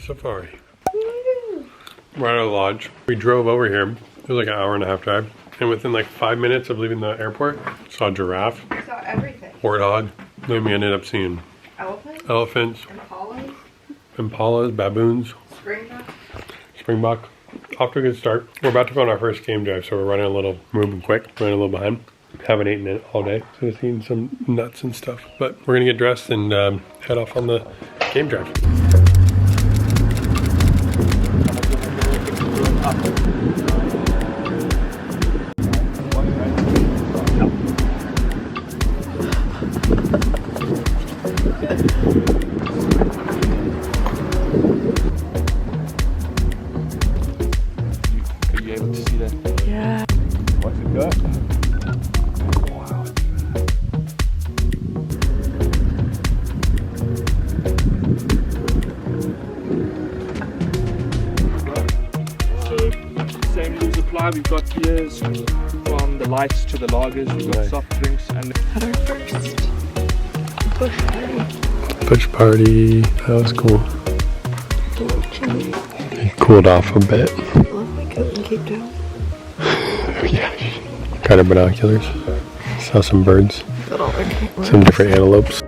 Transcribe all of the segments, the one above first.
Safari. We're at our lodge. We drove over here. It was like an hour and a half drive. And within like 5 minutes of leaving the airport, saw a giraffe. We saw everything. Warthog. Then we ended up seeing elephants. Impalas, baboons. Springbok. Off to a good start. We're about to go on our first game drive, so we're running a little, moving quick, running a little behind. Haven't eaten it all day, so we've seen some nuts and stuff. But we're gonna get dressed and head off on the game drive. Are you able to see that? Yeah. What's it got? Wow. So, same rules apply. We've got beers from the lights to the lagers. We've got soft drinks and Had our first bush party. Bush party. That was cool. A little chilly. It cooled off a bit. I love my coat in Cape Town. Yeah. Got our binoculars. Saw some birds. Got all our cameras. Some different antelopes.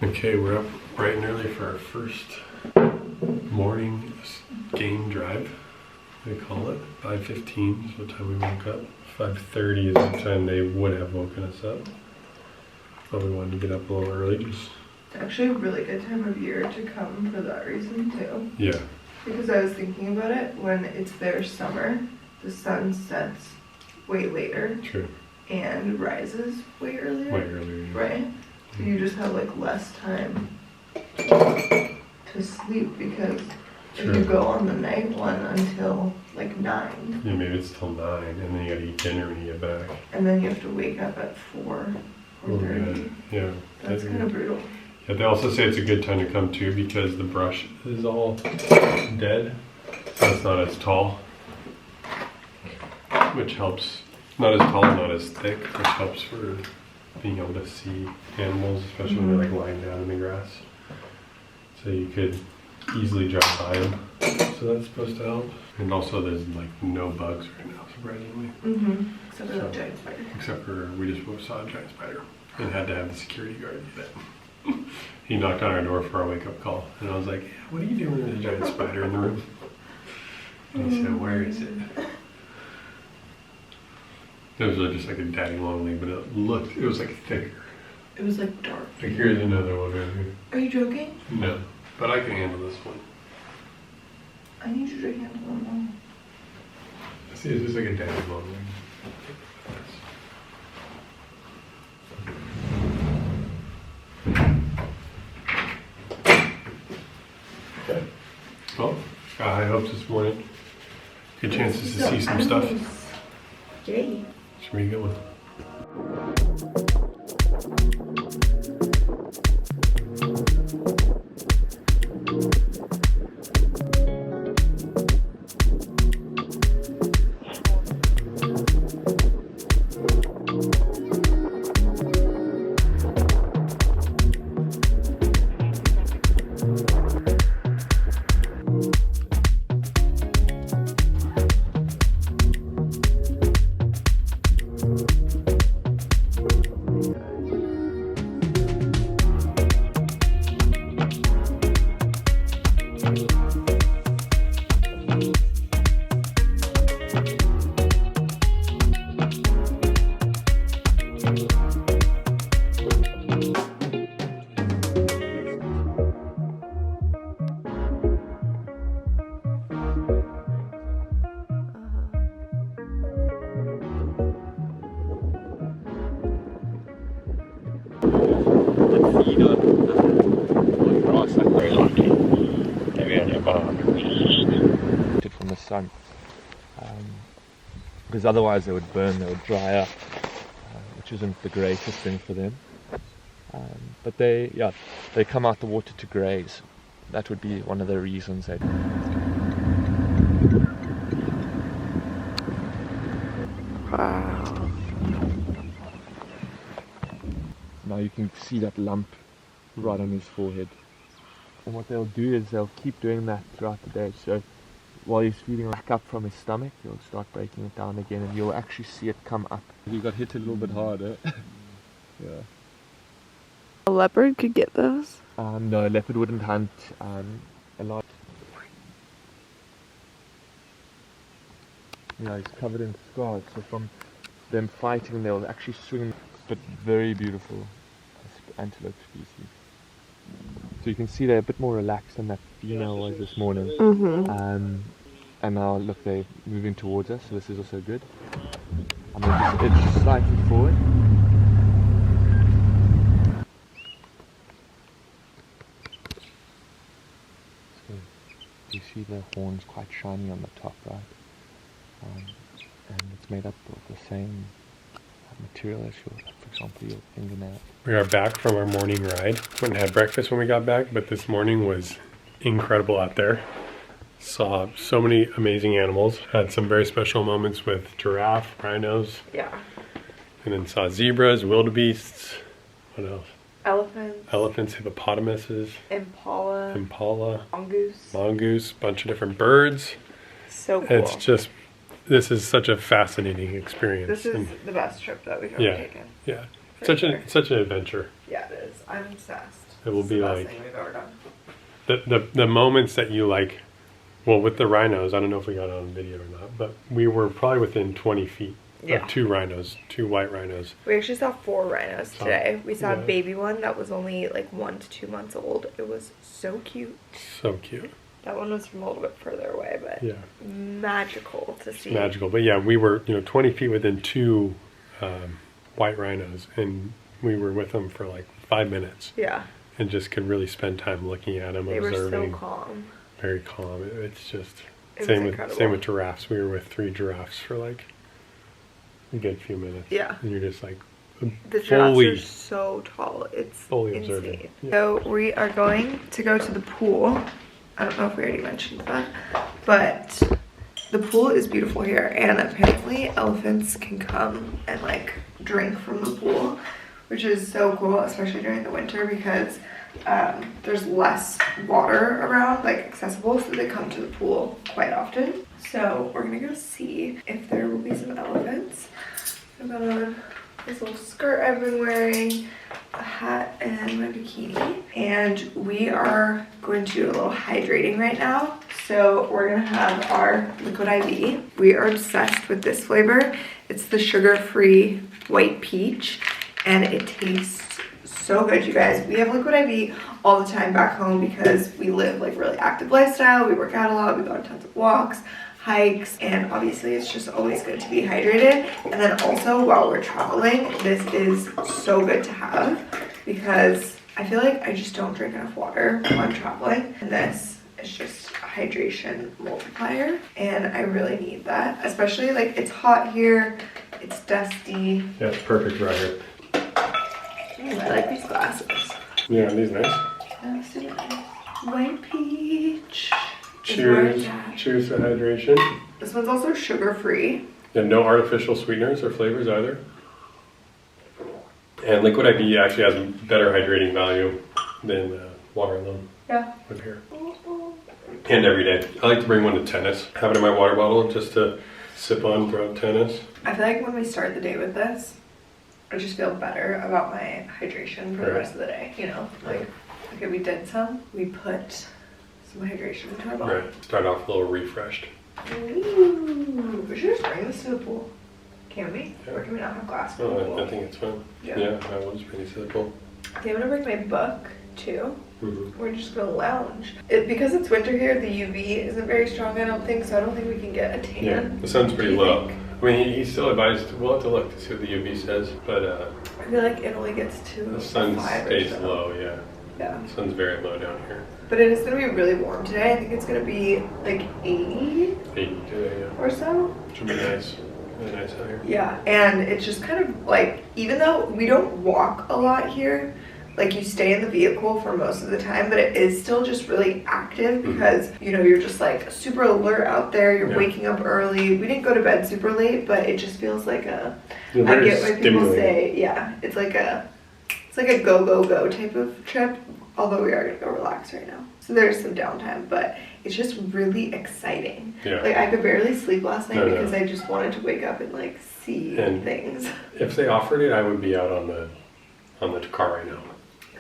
Okay, we're up bright and early for our first morning game drive, they call it. 5:15 is what time we woke up. 5:30 is the time they would have woken us up. But we wanted to get up a little early. Just It's actually a really good time of year to come for that reason too. yeah. Because I was thinking about it, when it's their summer, the sun sets way later True. and rises way earlier. Way earlier. Yeah. Right? So you just have like less time to sleep, because if you True. go on the night one until like 9, Yeah, maybe it's till 9, and then you gotta eat dinner when you get back. and then you have to wake up at 4:30. Yeah. That's kind of brutal. Yeah, they also say it's a good time to come too because the brush is all dead, so it's not as tall, which helps. Not as tall, not as thick, which helps for being able to see animals, especially when they're like lying down in the grass. So you could easily drive by them. So that's supposed to help. And also there's like no bugs right now, surprisingly. Except for that giant spider. Except for we just saw a giant spider and had to have the security guard do that. He knocked on our door for our wake-up call, and I was like, yeah, what are you doing with a giant spider in the room? And he said, where is it? It was really just like a daddy long leg, but it was like thicker. It was like dark. Like here's another one right here. Are you joking? No, but I can handle this one. I need you to handle them See, it's just like a daddy long leg. Okay. Well, got high hopes this morning. Good chances to see some stuff. Yay. Should be a good one. that feed on grass like Very lucky. Maybe only about 100 meters. from the sun. Because otherwise they would burn, they would dry up, which isn't the greatest thing for them. But they come out the water to graze. That would be one of the reasons they. Wow. Now you can see that lump right on his forehead. And what they'll do is they'll keep doing that throughout the day. So while he's feeding back up from his stomach, you'll start breaking it down again and you'll actually see it come up. You got hit a little bit harder. Yeah. A leopard could get those? No, leopard wouldn't hunt a lot. Yeah, he's covered in scars, so from them fighting they'll actually swing, but very beautiful antelope species. So you can see they're a bit more relaxed than that female was this morning. Mm-hmm. And now look, they're moving towards us, so this is also good. I'm going to edge slightly forward. So you see the horns quite shiny on the top, right? And it's made up of the same material as your, for example, your fingernail. We are back from our morning ride. Went and had breakfast when we got back, but this morning was incredible out there. Saw so many amazing animals. Had some very special moments with giraffe, rhinos. Yeah. And then saw zebras, wildebeests. What else? Elephants. Elephants, hippopotamuses. Impala. Mongoose. Bunch of different birds. So cool. It's just, this is such a fascinating experience. This is and the best trip that we've ever taken. Yeah. For Such sure. an adventure. Yeah, it is. I'm obsessed. It will It's be the best like thing we've ever done. the moments that you like. Well, with the rhinos, I don't know if we got it on video or not, but we were probably within 20 feet of two rhinos, two white rhinos. We actually saw 4 rhinos today. We saw yeah. a baby one that was only like 1 to 2 months old. It was so cute. So cute. That one was from a little bit further away, but Yeah. magical to see. Magical. But yeah, we were 20 feet within 2 white rhinos, and we were with them for like 5 minutes. Yeah. And just could really spend time looking at them, They observing. were so calm. Very calm. It's just It same was with incredible. giraffes. We were with 3 giraffes for like a good few minutes. Yeah. And you're just like The giraffes fully are so tall. It's fully insane. observing. Yeah. So we are going to go to the pool. I don't know if we already mentioned that, but the pool is beautiful here, and apparently elephants can come and like drink from the pool, which is so cool, especially during the winter because there's less water around, like accessible, so they come to the pool quite often. So we're gonna go see if there will be some elephants. I've got on this little skirt I've been wearing, a hat, and my bikini. And we are going to do a little hydrating right now. So we're gonna have our liquid IV. We are obsessed with this flavor. It's the sugar-free white peach, and it tastes so good, you guys. We have liquid IV all the time back home because we live like really active lifestyle. We work out a lot, we go on tons of walks, hikes, and obviously it's just always good to be hydrated. And then also while we're traveling, this is so good to have because I feel like I just don't drink enough water when I'm traveling, and this is just a hydration multiplier, and I really need that, especially like it's hot here, it's dusty. Yeah, it's perfect right here. I like these glasses. Yeah, these nice. That's so nice. White peach. Cheers. Cheers to hydration. This one's also sugar-free. And no artificial sweeteners or flavors either. And liquid IV actually has a better hydrating value than water alone. Yeah. Up here. And every day. I like to bring one to tennis. Have it in my water bottle just to sip on throughout tennis. I feel like when we start the day with this, I just feel better about my hydration for the rest of the day. You know, like, okay, we did some. We put some hydration into our body. Right. Start off a little refreshed. Ooh, we should just bring this to the pool. Can we? Yeah. Or can we not have glass for the pool? I think it's fun. Yeah. I will just bring it to the pool. Okay, I'm gonna bring my book too. Mm-hmm. We're just gonna lounge. Because it's winter here, the UV isn't very strong, I don't think, so I don't think we can get a tan. Yeah, the sun's pretty low. I mean, he's still advised. We'll have to look to see what the UV says, but I feel like it only gets to the sun 5 or stays so. low. Yeah. Yeah. The sun's very low down here. But it is going to be really warm today. I think it's going to be like 80 80 today, yeah. or so. Which would be nice. Really nice out here. Yeah, and it's just kind of like, even though we don't walk a lot here, like you stay in the vehicle for most of the time, but it is still just really active because, you know, you're just like super alert out there. You're waking up early. We didn't go to bed super late, but it just feels like I get when people say, yeah, it's like a go, go, go type of trip. Although we are gonna go relax right now. So there's some downtime, but it's just really exciting. Yeah. Like I could barely sleep last night because I just wanted to wake up and like see things. If they offered it, I would be out on the car right now.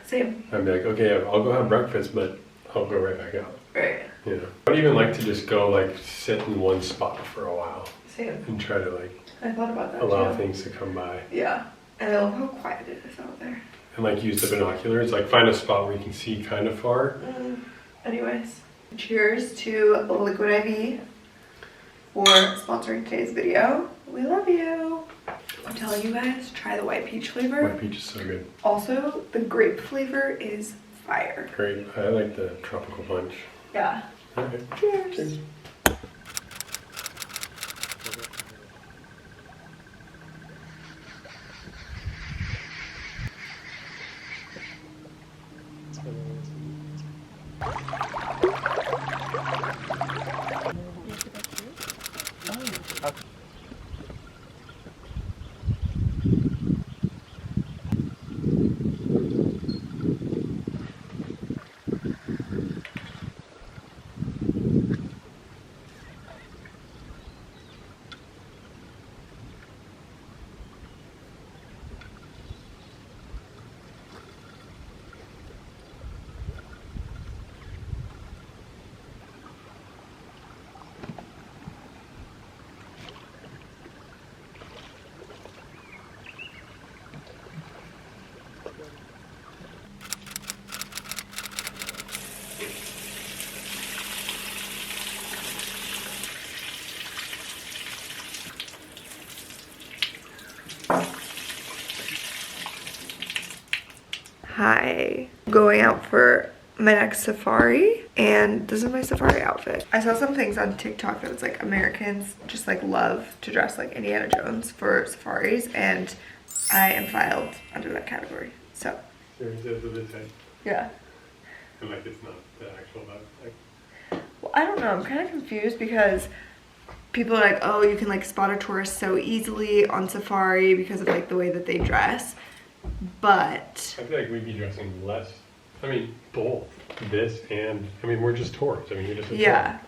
Same. I'd be like, okay, I'll go have breakfast, but I'll go right back out. Right. You know, I'd even like to just go like sit in one spot for a while. Same. And try to like I thought about that allow too. things to come by. Yeah. And I love how quiet it is out there. And like use the binoculars, like find a spot where you can see kind of far. Anyways, cheers to Liquid IV for sponsoring today's video. We love you. I'm telling you guys, try the white peach flavor. White peach is so good. Also, the grape flavor is fire. Great. I like the tropical punch. Yeah. Okay. Cheers. Hi. Going out for my next safari, and this is my safari outfit. I saw some things on TikTok that was like Americans just like love to dress like Indiana Jones for safaris, and I am filed under that category. So yeah. And like it's not the actual like. Well, I don't know. I'm kind of confused because people are like, oh, you can like spot a tourist so easily on safari because of like the way that they dress. But I feel like we'd be dressing less. I mean, both this and I mean, we're just tourists. I mean, you're just yeah,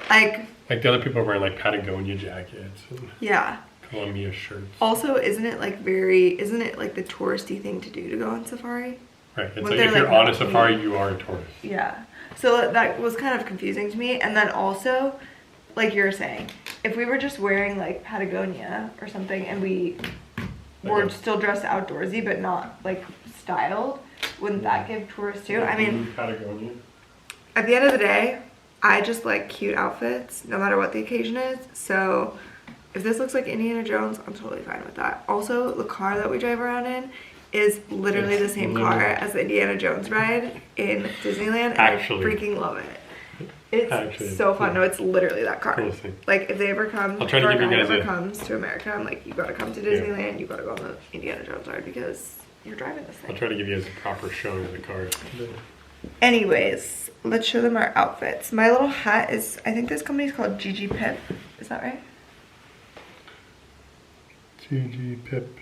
like the other people are wearing like Patagonia jackets and yeah. Columbia shirts. Also, isn't it like the touristy thing to do to go on safari? Right. It's When like they're, if you're like, on a not safari, you are a tourist. Yeah. So that was kind of confusing to me. And then also, like you were saying, if we were just wearing like Patagonia or something and we were still dressed outdoorsy but not like styled, wouldn't that give tourists too? I mean, Patagonia. At the end of the day, I just like cute outfits no matter what the occasion is. So if this looks like Indiana Jones, I'm totally fine with that. Also, the car that we drive around in is literally the same car as the Indiana Jones ride in Disneyland, and Actually. I freaking love it. It's Actually, so fun. No, it's literally that car. Coolest thing. Like if they ever come, I'll try to or give you if guys ever a- comes to America, I'm like, you gotta come to Disneyland. You gotta go on the Indiana Jones ride because you're driving this I'll thing. try to give you guys a proper showing of the car. Anyways, let's show them our outfits. My little hat is, I think this company is called Gigi Pip. Is that right? GG Pip.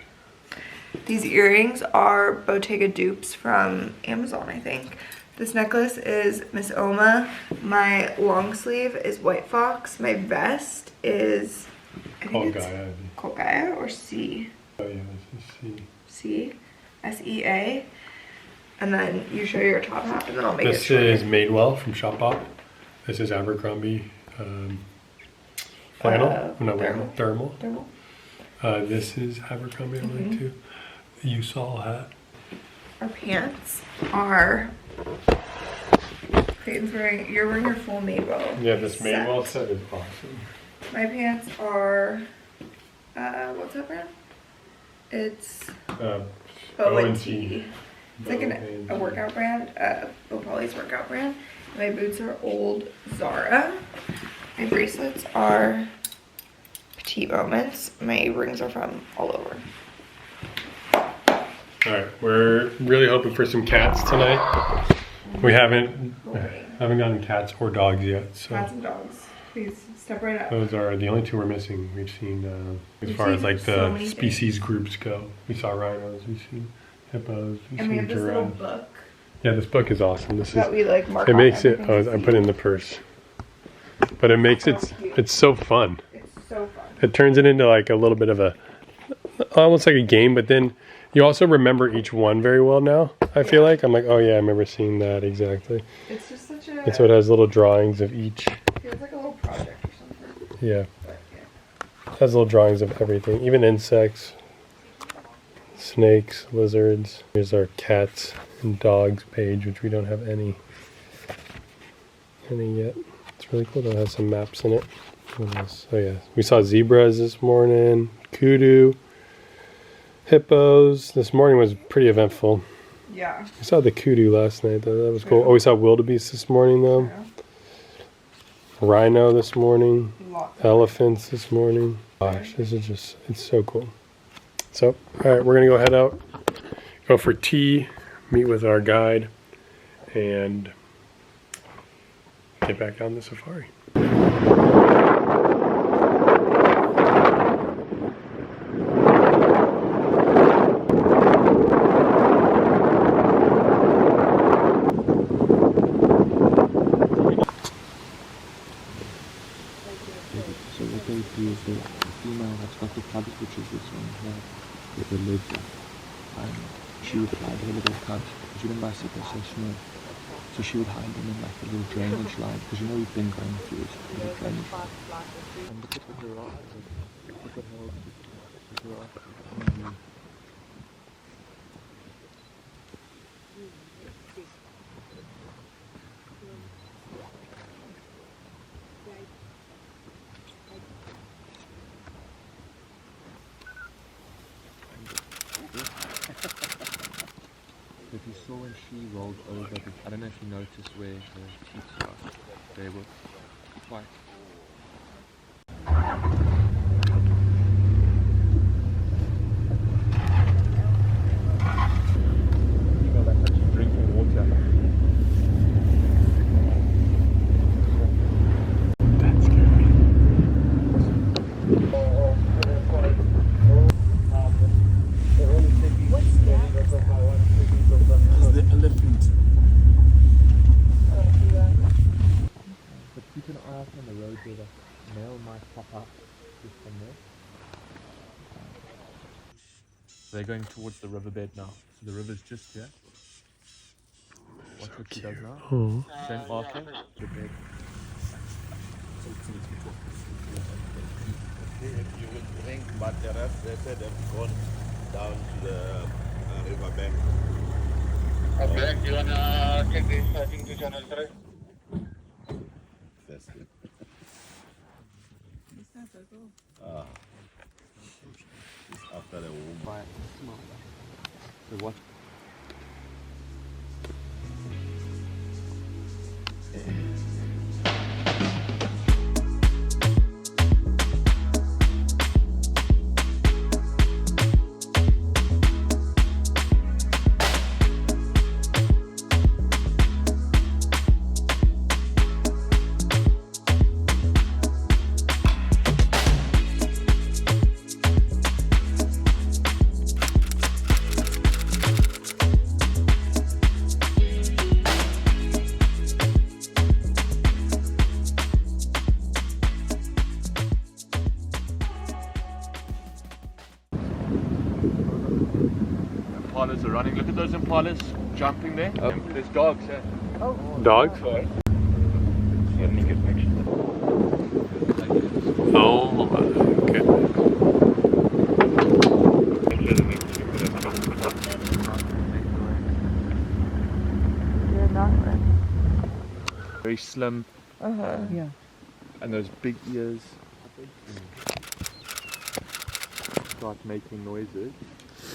These earrings are Bottega dupes from Amazon, I think. This necklace is Miss Oma. My long sleeve is White Fox. My vest is, I think it's Gaia. Kolgaya or C. Oh yeah, this is C. C. S-E-A. And then you show your top half and then I'll make it This shorter. is Madewell from Shopbop. This is Abercrombie flannel. No, thermal. Thermal. This is Abercrombie, I like too. You saw hat. Our pants are, Clayton's wearing, you're wearing your full Madewell. Yeah, this set. Madewell set is awesome. My pants are what's that brand? It's O&T. O&T. It's like a workout brand, Polly's workout brand. My boots are old Zara. My bracelets are Petite Moments. My rings are from all over. Alright, we're really hoping for some cats tonight. We haven't gotten cats or dogs yet. So Cats and dogs. Please step right up. those are the only two we're missing. We've seen, as far as like so the species groups go. We saw rhinos, we've seen hippos, we've And we seen have this little giraffes. book Yeah, this book is awesome. This that is, we like mark it off makes it, everything oh, I we put it in see. the purse. But it makes it, cute. it's so fun. It's so fun. It turns it into like a little bit of a, almost like a game, but then you also remember each one very well now, I feel like. I'm like, oh yeah, I remember seeing that exactly. It's just such a... And so it has little drawings of each. feels like a little project or something. Yeah. But yeah. It has little drawings of everything, even insects, snakes, lizards. Here's our cats and dogs page, which we don't have any yet. It's really cool. It has some maps in it. What else? Oh yeah, we saw zebras this morning, kudu, hippos. This morning was pretty eventful. Yeah. We saw the kudu last night though. That was cool. Oh, we saw wildebeest this morning though. Yeah. Rhino this morning. Lots of Elephants this morning. Gosh, this is just, it's so cool. So, alright, we're gonna go head out, go for tea, meet with our guide, and get back on the safari. So what they do is the female that's got the cubs, which is this one here, with the lids up, she would hide her little cubs, because you didn't buy so small. So she would hide them in like a little drainage line, because you know we've been going through this little drainage line. And look at her eyes, look at her eyes. If you saw when she rolled over, I don't know if you noticed where her teeth are. They were quite... Female that's actually drinking water. That's scary. The elephant. But keep an eye out on the road where the male might pop up just from there. They're going towards the riverbed now. So the river's just here. Watch what she does now. Oh. Same marker, the bed. You would think, but the rest they said they've gone down to the river bank. Okay, do you wanna take this starting to channel 3? That's it. It's after the woman. So what? Impalas are running. Look at those impalas jumping there. There's dogs here. Dogs? Oh my goodness. You're not right. Very slim. Yeah. And those big ears. start making noises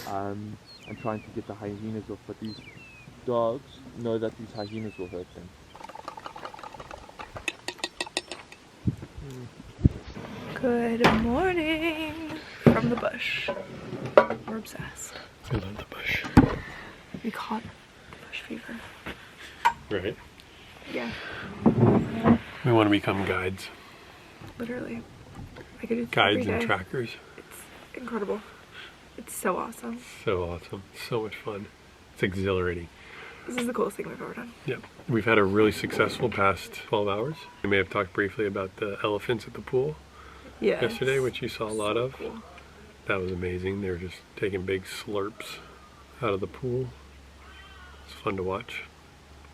and trying to get the hyenas off. But these dogs know that these hyenas will hurt them. Good morning from the bush. We're obsessed. I love the bush. We caught bush fever. Right? Yeah, We want to become guides. literally. I could do this Guides every and day. trackers. It's incredible. It's so awesome. So awesome. So much fun. It's exhilarating. This is the coolest thing we've ever done. Yep. We've had a really successful past 12 hours. We may have talked briefly about the elephants at the pool Yeah. yesterday, which you saw a lot of. Cool. That was amazing. They were just taking big slurps out of the pool. It's fun to watch.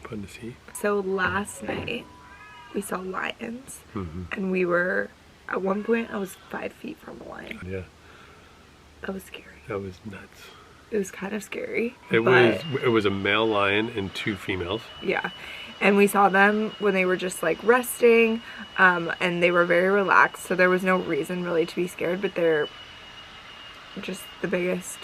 Fun to see. So last night we saw lions, Mm-hmm. and we were at one point I was 5 feet from a lion. Yeah, That was scary. that was nuts. It was kind of scary. It but was a male lion and 2 females. yeah, and we saw them when they were just like resting, and they were very relaxed. So there was no reason really to be scared. But they're just the biggest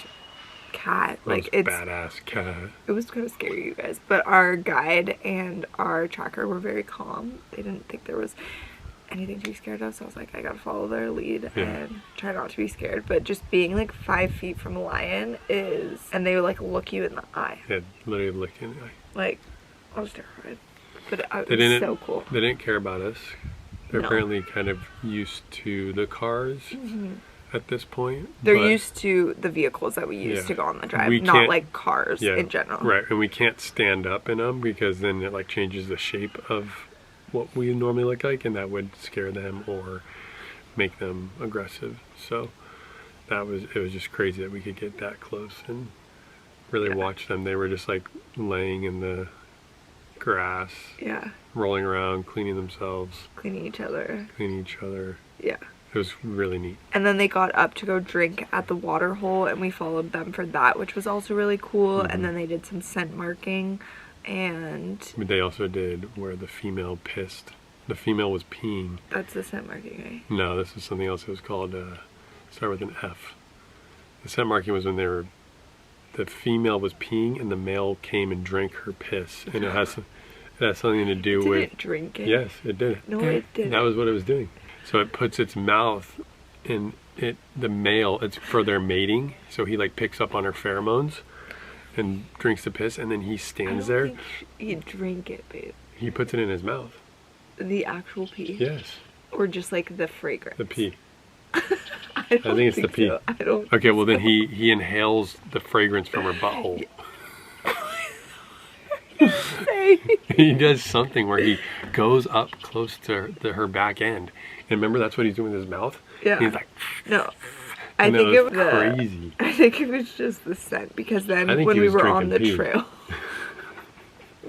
cat. Like Most it's badass cat. It was kind of scary, you guys. But our guide and our tracker were very calm. They didn't think there was anything to be scared of, so I was like, I gotta follow their lead and try not to be scared. But just being like 5 feet from a lion is, and they like look you in the eye. Yeah, literally looked in the eye. Like, I was terrified. But it They was didn't. so cool. They didn't care about us. They're No. apparently kind of used to the cars at this point. They're but- used to the vehicles that we use Yeah. to go on the drive, We not can't- like cars Yeah, in general. right. And we can't stand up in them because then it like changes the shape of what we normally look like, and that would scare them or make them aggressive. So it was just crazy that we could get that close and really watch them. They were just like laying in the grass, Yeah, rolling around, cleaning themselves, cleaning each other. cleaning each other. Yeah. It was really neat. And then they got up to go drink at the water hole, and we followed them for that, which was also really cool. And then they did some scent marking, and But they also did where the female pissed. The female was peeing. that's the scent marking, right? No, this is something else. It was called, start with an F. The scent marking was when the female was peeing and the male came and drank her piss. And it has something to do Did with... it drink it? Yes, it did. No, it didn't. That was what it was doing. So it puts its mouth in the male, it's for their mating. So he like picks up on her pheromones and drinks the piss, and then he I stands don't there. think he'd drink it, babe. He puts it in his mouth. The actual pee? Yes, Or just like the fragrance? the pee. I don't think it's the pee. so. I don't. Okay, well then he inhales the fragrance from her butthole. Say. He does something where he goes up close to her back end. And remember, that's what he's doing with his mouth? Yeah. He's like, No. I and think it it was was crazy. I think it was just the scent, because then I think when he we was were on drinking the pee. trail,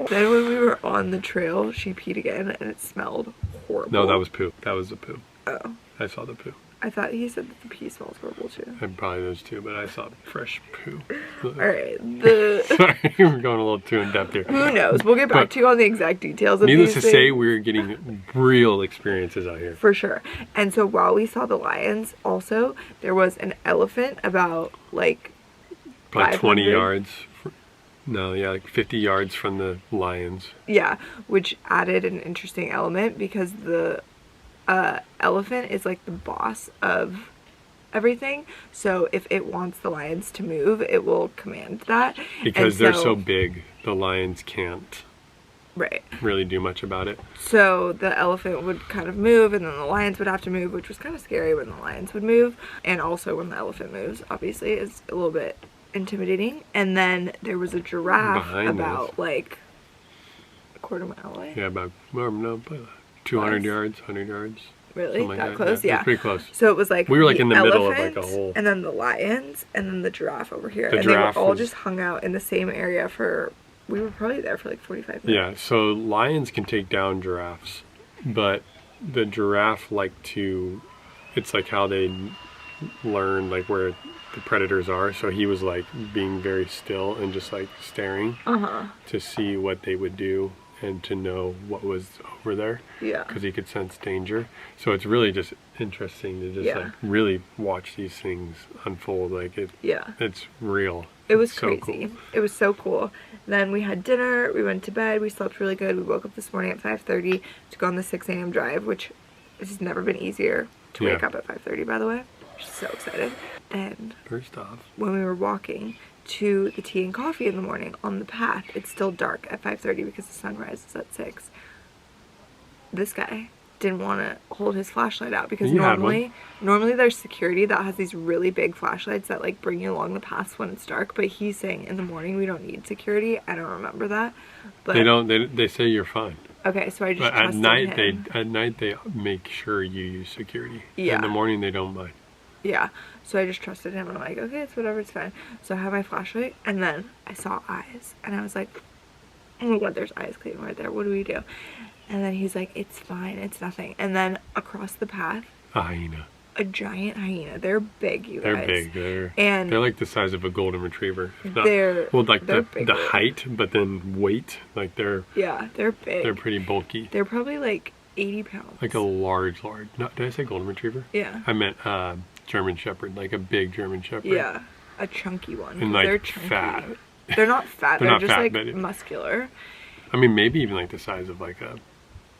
then when we were on the trail, she peed again, and it smelled horrible. No, that was poo. That was the poo. Oh, I saw the poo. I thought he said that the pee smells horrible too. And probably those two, but I saw fresh poo. All right, the Sorry, we're going a little too in depth here. who knows? We'll get back But to you on the exact details of Needless these to say, things. we're getting real experiences out here. For sure. And so while we saw the lions, also there was an elephant about like Probably 20 500? yards. No, yeah, like 50 yards from the lions. Yeah, which added an interesting element, because the elephant is like the boss of everything. So if it wants the lions to move, it will command that. Because And they're so big, the lions can't right. really do much about it. So the elephant would kind of move, and then the lions would have to move, which was kind of scary when the lions would move. And also when the elephant moves, obviously, is a little bit intimidating. And then there was a giraffe Behind about us. like a quarter mile away. Yeah, about, well, no, about 200 Close. yards, 100 yards. Really? something like That that. close? Yeah, Yeah. it's pretty close. So it was like We were like in the middle of, like, a elephant, whole- and then the lions, and then the giraffe over here. The And they were giraffe all was- just hung out in the same area for, we were probably there for like 45 Yeah, minutes. so lions can take down giraffes, but the giraffe like to, it's like how they learn like where the predators are. So he was like being very still and just like staring Uh-huh. to see what they would do. and to know what was over there. Yeah. Because he could sense danger. So it's really just interesting to just like really watch these things unfold. Like it's real. It was so crazy. Cool. It was so cool. Then we had dinner, we went to bed, we slept really good. We woke up this morning at 5:30 to go on the 6 a.m. drive, which has never been easier to wake up at 5:30, by the way. Just so excited. Then, first off, when we were walking to the tea and coffee in the morning on the path, it's still dark at 5:30 because the sun rises at 6. This guy didn't want to hold his flashlight out because normally there's security that has these really big flashlights that like bring you along the paths when it's dark, but he's saying in the morning we don't need security. I don't remember that, but they say you're fine. Okay, so I just but trusted him. At night they make sure you use security. Yeah. In the morning they don't mind. Yeah, so I just trusted him and I'm like, okay, it's whatever, it's fine. So I have my flashlight and then I saw eyes and I was like, oh my god, there's eyes clean right there, what do we do? And then he's like, it's fine, it's nothing. And then across the path, a hyena. A giant hyena. They're big, you guys. They're big. They're like the size of a golden retriever. They're the height, but then weight. Like they're big. They're pretty bulky. They're probably like 80 pounds. Like a large. No, did I say golden retriever? Yeah. I meant German Shepherd, like a big German Shepherd. Yeah, a chunky one. And like they're chunky. fat. They're not fat. They're just fat, like muscular. I mean, maybe even like the size of like a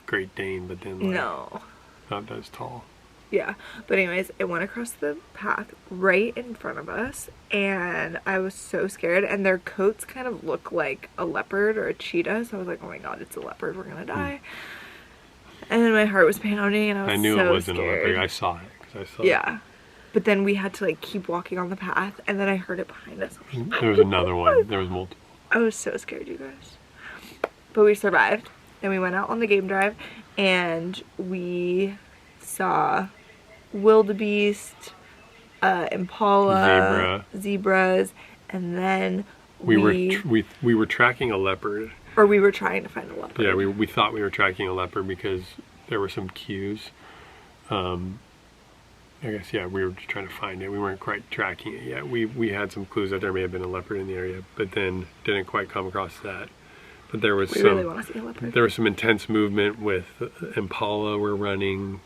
Great Dane, but then like, not as tall. Yeah, but anyways, it went across the path right in front of us and I was so scared, and their coats kind of look like a leopard or a cheetah, so I was like, oh my god, it's a leopard, we're gonna die. And then my heart was pounding and I knew it wasn't a leopard. I saw it because I saw it. But then we had to like keep walking on the path and then I heard it behind us. There was another one. There was multiple. I was so scared, you guys. But we survived. Then we went out on the game drive and we saw wildebeest, impala, zebras, and then we were tracking a leopard. Or we were trying to find a leopard. Yeah, we thought we were tracking a leopard because there were some cues. I guess we were just trying to find it. We weren't quite tracking it yet. We had some clues that there may have been a leopard in the area, but then didn't quite come across that. But there was really want to see a leopard. There was some intense movement with impala were running,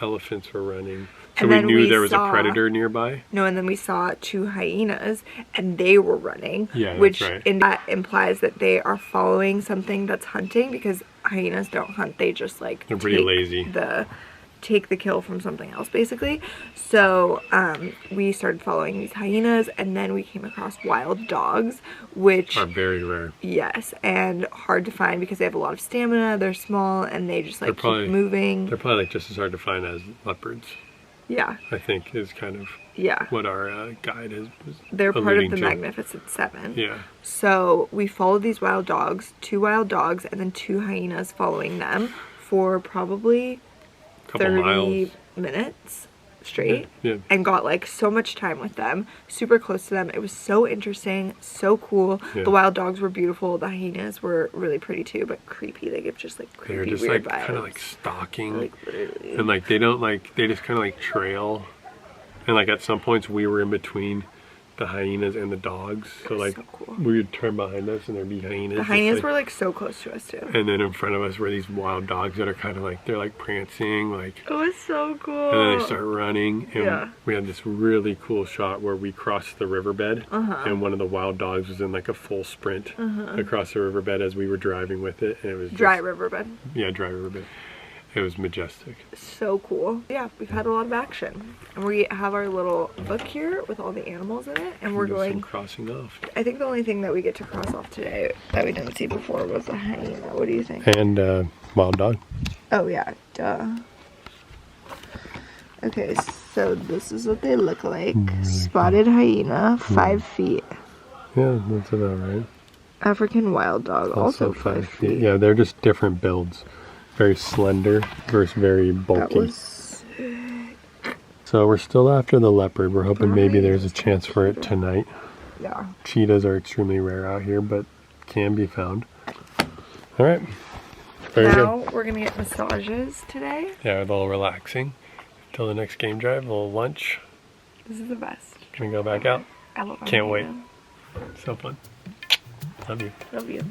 elephants were running. So we knew there was a predator nearby. No, and then we saw 2 hyenas and they were running. Yeah, which that's right. That implies that they are following something that's hunting, because hyenas don't hunt. They just like they're pretty lazy. Take the kill from something else, basically. So we started following these hyenas and then we came across wild dogs, which are very rare. Yes, and hard to find because they have a lot of stamina, they're small, and they just like keep moving. They're probably like just as hard to find as leopards. Yeah. I think is kind of what our guide is. They're part of the Magnificent Seven. Yeah. So we followed these wild dogs, 2 wild dogs, and then 2 hyenas following them for probably 30 minutes straight, and got like so much time with them, super close to them. It was so interesting, so cool. The wild dogs were beautiful. The hyenas were really pretty too, but creepy. They give just like creepy, they're just weird like vibes. kind of like stalking, like literally. And like they just kind of like trail, and like at some points we were in between the hyenas and the dogs, so like cool. We would turn behind us and there'd be hyenas. The hyenas were like so close to us too, and then in front of us were these wild dogs that are kind of like, they're like prancing, like it was so cool. And then they start running, and we had this really cool shot where we crossed the riverbed, and one of the wild dogs was in like a full sprint across the riverbed as we were driving with it, and it was dry riverbed. Yeah, dry riverbed. It was majestic. So cool. Yeah, we've had a lot of action. And we have our little book here with all the animals in it, and we're going some crossing off. I think the only thing that we get to cross off today that we didn't see before was a hyena. What do you think? And wild dog. Oh yeah, duh. Okay, so this is what they look like. Spotted hyena, 5 feet. Yeah, that's about right. African wild dog, also 5 feet. Yeah, they're just different builds. Very slender versus very bulky. That was sick. So we're still after the leopard. We're hoping maybe there's a chance for it tonight. Yeah. Cheetahs are extremely rare out here, but can be found. All right. Very now good. We're going to get massages today. Yeah, a little relaxing. Till the next game drive, a little lunch. This is the best. Can we go back out? I love Can't wait. So fun. Love you. Love you.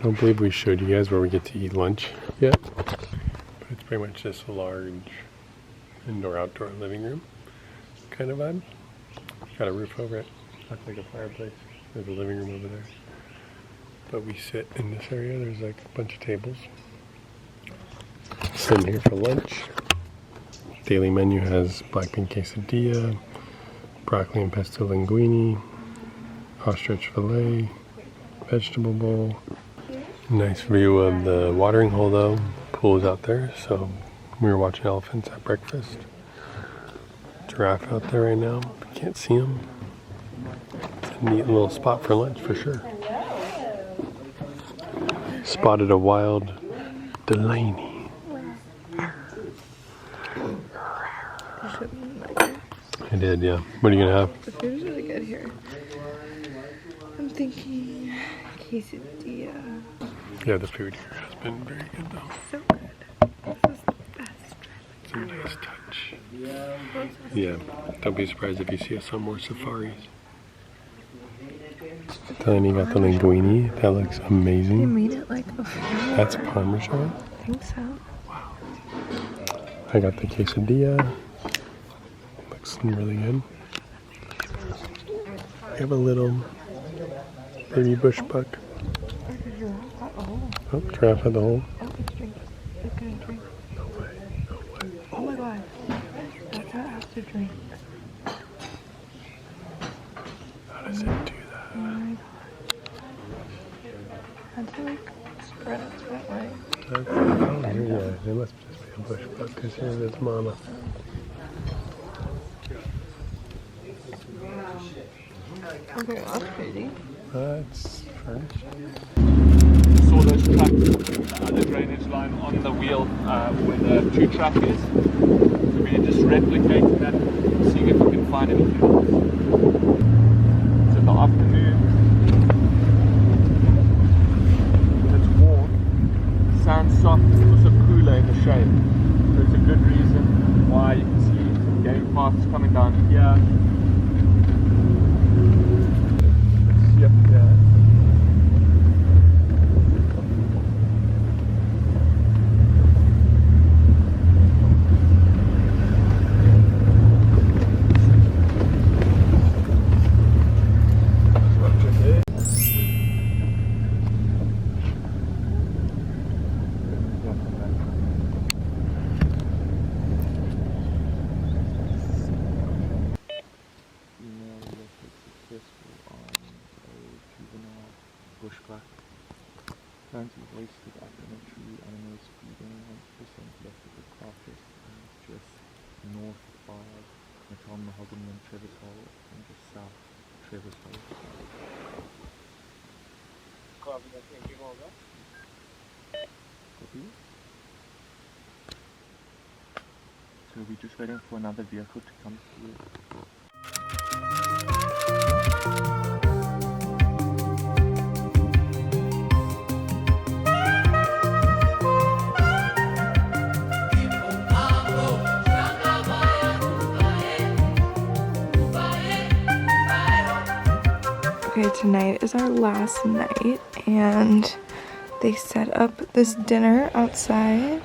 I don't believe we showed you guys where we get to eat lunch yet, but it's pretty much this large indoor-outdoor living room kind of vibe. Got a roof over it. Looks like a fireplace. There's a living room over there. But we sit in this area. There's like a bunch of tables. Sitting here for lunch. Daily menu has black bean quesadilla, broccoli and pesto linguine, ostrich fillet, vegetable bowl. Nice view of the watering hole though. Pool is out there, so we were watching elephants at breakfast. Giraffe out there right now. We can't see him. It's a neat little spot for lunch for sure. Spotted a wild Delaney. I did, yeah. What are you gonna have? The food is really good here. I'm thinking quesadilla. Yeah, the food here has been very good though. So good. This is the best. It's a nice touch. Yeah, don't be surprised if you see us on more safaris. Delaney got the linguine. That looks You amazing. made it like a food. That's Parmesan. I think so. I got the quesadilla. Looks really good. We have a little baby bush buck. Oh, giraffe had the hole. Oh, it's drink. It's gonna drink. No way, no way. Oh my god. That's not have to drink. How does it do that? Oh my god. Had to like spread it that way. Yeah, it must just be a bush buck because here's its mama. Okay, that's crazy. That's first. Saw those tracks, the drainage line on the wheel where the true track is. So we're just replicating that, seeing if we can find anything else. It's in the afternoon. When it's warm, the sound's soft, it's also cooler in the shade. So it's a good reason why you can see game paths coming down here. Let's see up here. Currently wasted after a tree, animals feeding 100% left of the carcass, and it's just north of Honeymoon and Trevor's Hole, and just south of Trevor's Hole. So we're just waiting for another vehicle to come through. Okay, tonight is our last night, and they set up this dinner outside.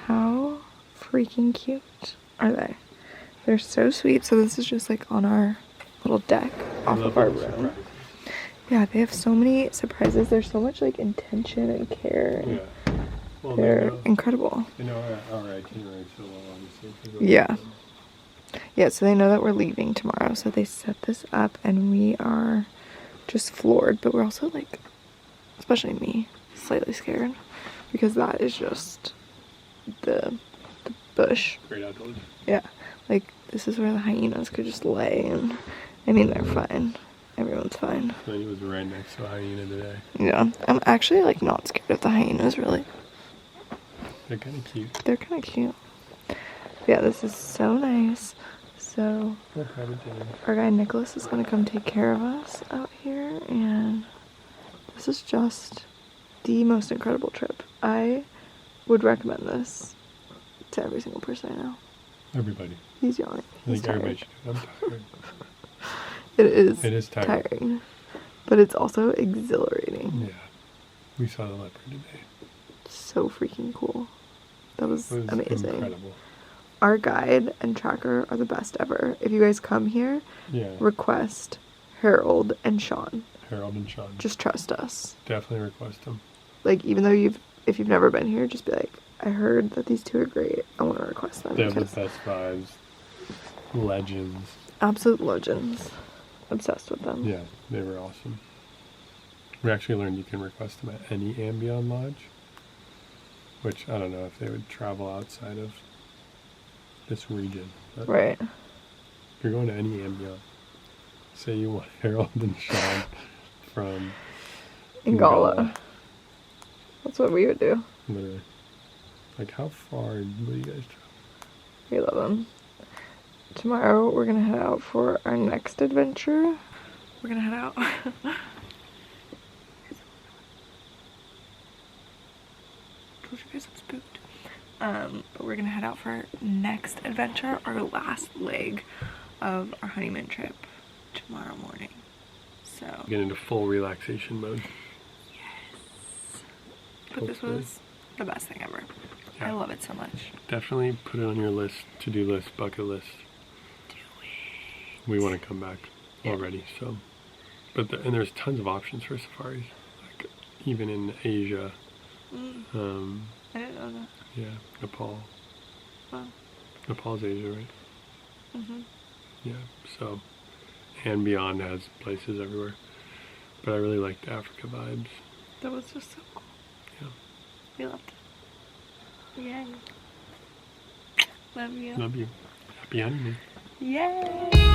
How freaking cute are they? They're so sweet. So this is just like on our little deck off of our room. Yeah, they have so many surprises. There's so much like intention and care. And Yeah. Well, they're incredible. They know our itinerary so well, obviously. Yeah. Yeah, so they know that we're leaving tomorrow. So they set this up and we are just floored. But we're also like, especially me, slightly scared. Because that is just the bush. Great outdoors. Yeah. Like, this is where the hyenas could just lay. And, I mean, they're fine. Everyone's fine. Delaney was right next to a hyena today. Yeah. I'm actually, like, not scared of the hyenas, really. They're kind of cute. They're kind of cute. Yeah, this is so nice. So, We'll probably dinner. our guy Nicholas is going to come take care of us out here. And this is just the most incredible trip. I would recommend this to every single person I know. Everybody. He's yawning. I He's think everybody tired. should. I'm tired. It is tiring. tiring. But it's also exhilarating. Yeah. We saw the leopard today. So freaking cool. That was, It was amazing. incredible. Our guide and tracker are the best ever. If you guys come here, Yeah. request Harold and Sean. Harold and Sean. Just trust us. Definitely request them. Like, even though if you've never been here, just be like, I heard that these two are great. I want to request them. They have the because best vibes. Legends. absolute legends. Obsessed with them. Yeah, they were awesome. We actually learned you can request them at any Ambient Lodge. Which, I don't know if they would travel outside of this region. But Right. if you're going to any Ambient, say you want Harold and Sean from Ingala. That's what we would do. Literally. Like, how far will you guys travel? We love them. Tomorrow we're gonna head out for our next adventure. We're gonna head out. Told you guys I'm spooked. But we're gonna head out for our next adventure, our last leg of our honeymoon trip tomorrow morning. So Get into full relaxation mode. but this hopefully. was the best thing ever. Yeah. I love it so much. Definitely put it on your list, to-do list, bucket list. We want to come back already, so. But and there's tons of options for safaris, like even in Asia. I didn't know that. Yeah, Nepal. Wow. Nepal's Asia, right? Mhm. Yeah. So, and beyond has places everywhere. But I really liked the Africa vibes. That was just so cool. Yeah. We loved it. Yay. Love you. Love you. Happy honeymoon. Yay.